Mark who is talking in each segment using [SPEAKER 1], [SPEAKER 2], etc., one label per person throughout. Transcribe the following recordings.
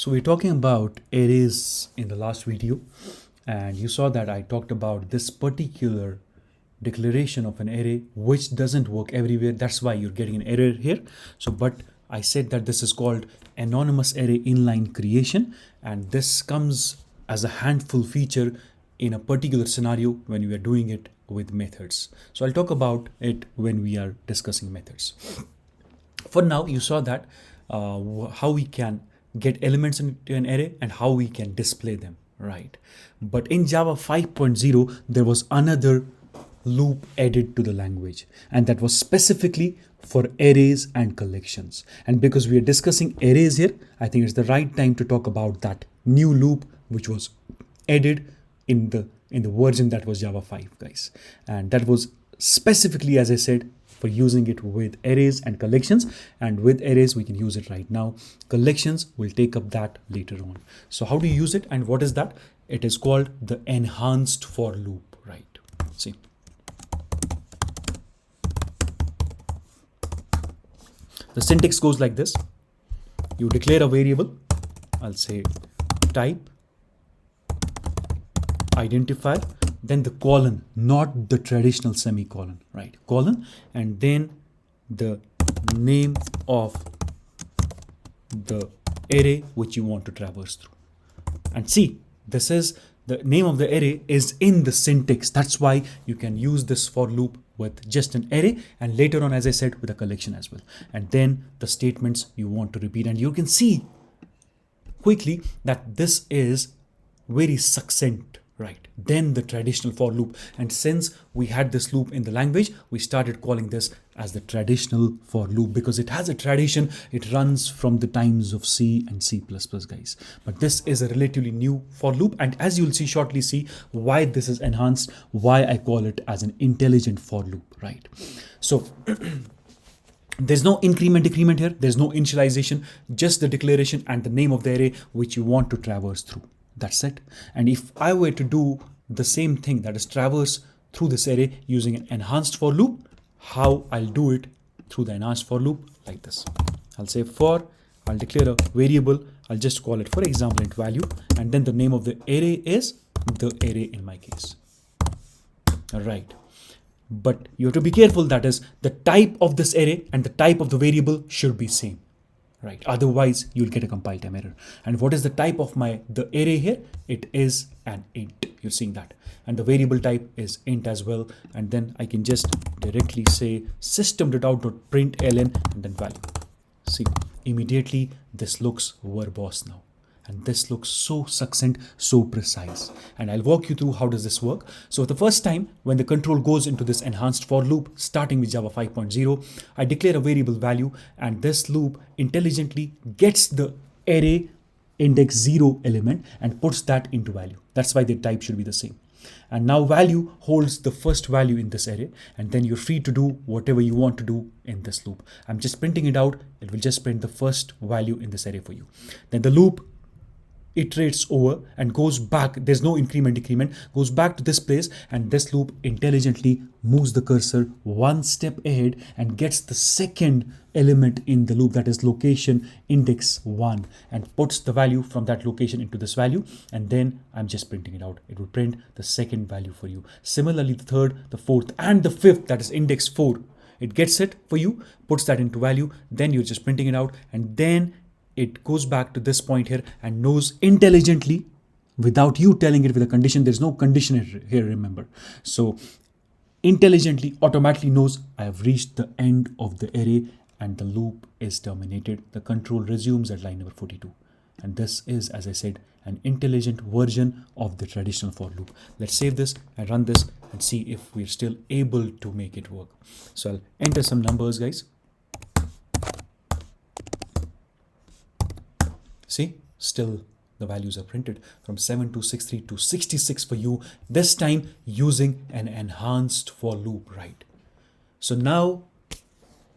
[SPEAKER 1] So we're talking about arrays in the last video, and you saw that I talked about this particular declaration of an array which doesn't work everywhere. That's why you're getting an error here. But I said that this is called anonymous array inline creation, and this comes as a handful feature in a particular scenario when we are doing it with methods. So I'll talk about it when we are discussing methods. For now, you saw that how we can get elements into an array and how we can display them, right? But in Java 5.0, there was another loop added to the language, and that was specifically for arrays and collections. And because we are discussing arrays here, I think it's the right time to talk about that new loop which was added in the version that was Java 5, guys. And that was specifically, as I said, for using it with arrays and collections. And with arrays, we can use it right now. Collections, we'll take up that later on. So how do you use it and what is that? It is called the enhanced for loop, right? See. The syntax goes like this. You declare a variable, I'll say type, identifier, then the colon, not the traditional semicolon, right? Colon, and then the name of the array which you want to traverse through. And see, this is the name of the array is in the syntax. That's why you can use this for loop with just an array, and later on, as I said, with a collection as well. And then the statements you want to repeat, and you can see quickly that this is very succinct, right? Then the traditional for loop. And since we had this loop in the language, we started calling this as the traditional for loop because it has a tradition. It runs from the times of C and C++, guys. But this is a relatively new for loop. And as you'll see shortly, see why this is enhanced, why I call it as an intelligent for loop, right? So there's no increment decrement here. There's no initialization, just the declaration and the name of the array which you want to traverse through. That's it. And if I were to do the same thing, that is traverse through this array using an enhanced for loop, how I'll do it through the enhanced for loop like this. I'll say for, I'll declare a variable, I'll just call it, for example, int value, and then the name of the array is the array in my case. All right. But you have to be careful, that is the type of this array and the type of the variable should be same. Right, otherwise you'll get a compile time error. And what is the type of the array here? It is an int. You're seeing that, and the variable type is int as well. And then I can just directly say system.out.println and then value. See, immediately this looks verbose now. And this looks so succinct, so precise. And I'll walk you through how does this work. So the first time when the control goes into this enhanced for loop, starting with Java 5.0, I declare a variable value, and this loop intelligently gets the array index 0 element and puts that into value. That's why the type should be the same. And now value holds the first value in this array, and then you're free to do whatever you want to do in this loop. I'm just printing it out. It will just print the first value in this array for you. Then the loop iterates over and goes back. There's no increment decrement, goes back to this place, and this loop intelligently moves the cursor one step ahead and gets the second element in the loop, that is location index 1, and puts the value from that location into this value. And then I'm just printing it out. It will print the second value for you. Similarly, the third, the fourth, and the fifth, that is index 4, it gets it for you, puts that into value. Then you're just printing it out, and then it goes back to this point here and knows intelligently, without you telling it with a condition. There's no condition here, remember. So intelligently, automatically knows I have reached the end of the array and the loop is terminated. The control resumes at line number 42. And this is, as I said, an intelligent version of the traditional for loop. Let's save this and run this and see if we're still able to make it work. So I'll enter some numbers, guys. See, still the values are printed from 7263 to 66 for you, this time using an enhanced for loop, right? So now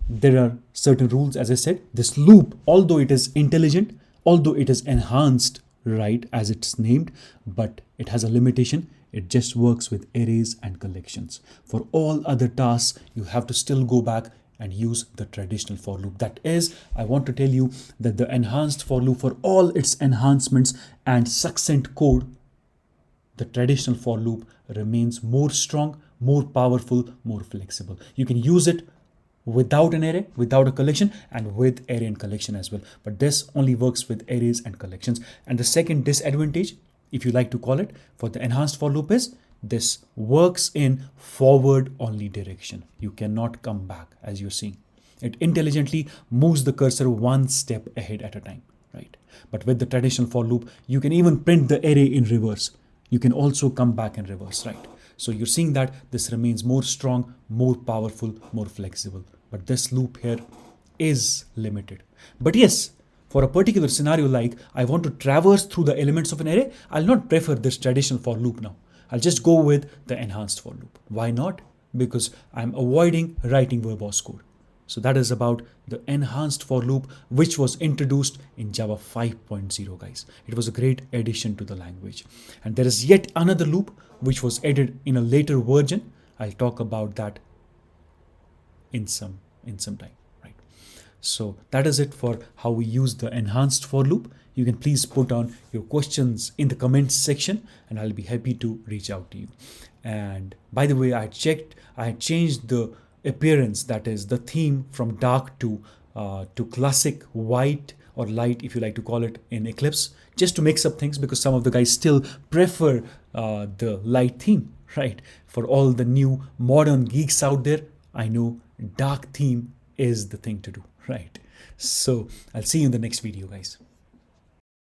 [SPEAKER 1] there are certain rules. As I said, this loop, although it is intelligent, although it is enhanced, right, as it's named, but it has a limitation. It just works with arrays and collections. For all other tasks, you have to still go back and use the traditional for loop. That is, I want to tell you that the enhanced for loop, for all its enhancements and succinct code, the traditional for loop remains more strong, more powerful, more flexible. You can use it without an array, without a collection, and with array and collection as well. But this only works with arrays and collections. And the second disadvantage, if you like to call it, for the enhanced for loop is this works in forward only direction. You cannot come back, as you're seeing. It intelligently moves the cursor one step ahead at a time, right? But with the traditional for loop, you can even print the array in reverse. You can also come back in reverse, right? So you're seeing that this remains more strong, more powerful, more flexible. But this loop here is limited. But yes, for a particular scenario like I want to traverse through the elements of an array, I'll not prefer this traditional for loop now. I'll just go with the enhanced for loop. Why not? Because I'm avoiding writing verbose code. So that is about the enhanced for loop, which was introduced in Java 5.0, guys. It was a great addition to the language. And there is yet another loop which was added in a later version. I'll talk about that in some time, right? So that is it for how we use the enhanced for loop. You can please put on your questions in the comments section and I'll be happy to reach out to you. And by the way, I had changed the appearance, that is the theme, from dark to classic white or light, if you like to call it, in Eclipse, just to mix up things, because some of the guys still prefer the light theme, right? For all the new modern geeks out there, I know dark theme is the thing to do, right? So I'll see you in the next video, guys.